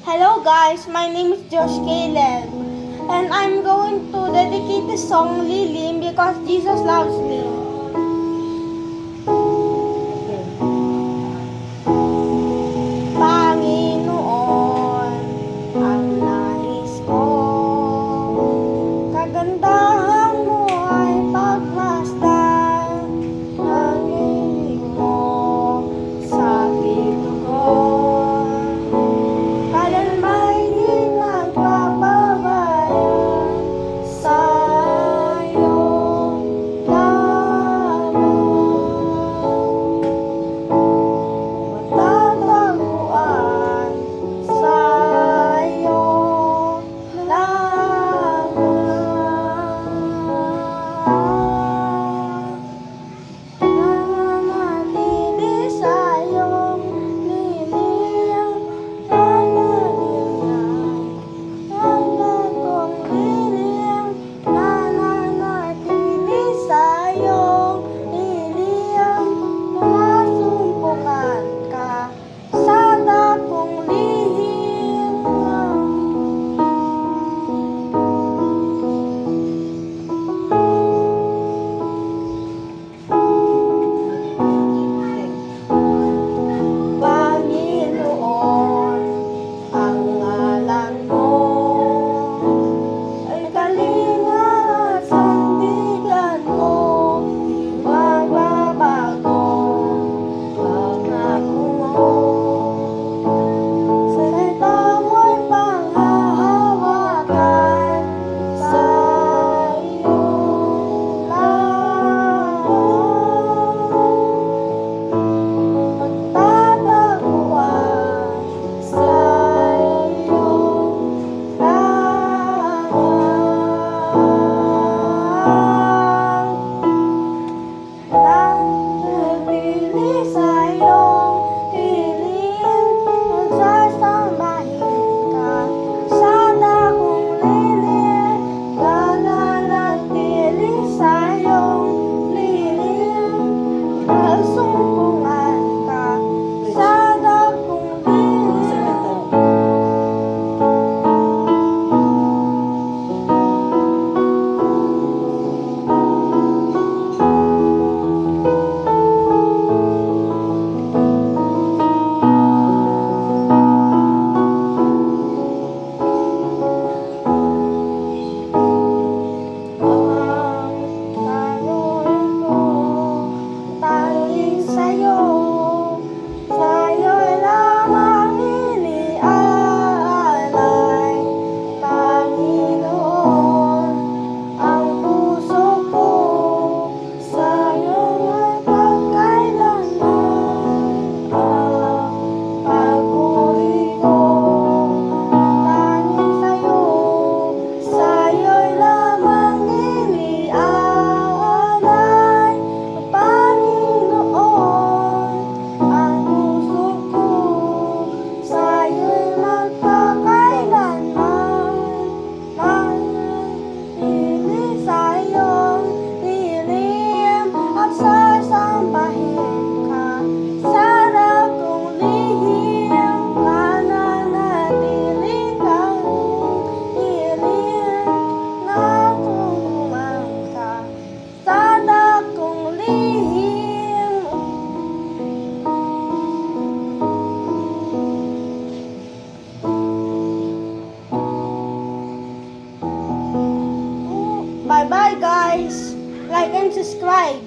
Hello guys, my name is Josh Caleb and I'm going to dedicate the song Lilim because Jesus loves me. Panginoon, ang nais ko, kagandahan mo ay pagmasdan ng ibig mo sa titugon. Kailanman di magpapabaya sa iyong lamang. Matatagpuan sa iyong lamang. Nananatili sa iyong lilim, nananatili sa iyong lilim, masumpungan ka sa dakong lihim. Panginoon, ang ngalan mo ay kalinga at sandigan ko, di magbabago pangako mo. Salita mo'y panghahawakan sa iyong lamang. Magtataguan sa iyong lamang. Nananatili sa iyong piling, magsasambahin ka sa dakong lilim. Nananatili sa iyong lilim, masumpungan ka sa dakong lihim. Tanging sa'yo, sa'yo'y lamang iniaalay. Panginoon, ang puso ko sa'yo ay pagkailanman. Ang papuri ko, tanging sa'yo, sa'yo'y lamang iniaalay. Panginoon, ang puso ko sa'yo'y magpakailanman. Mananatili sa iyong lilim at sasambahin ka sa dakong lihim. Mananatili kang lilim, natutulungan ka sa dakong lihim. Bye bye guys, like and subscribe.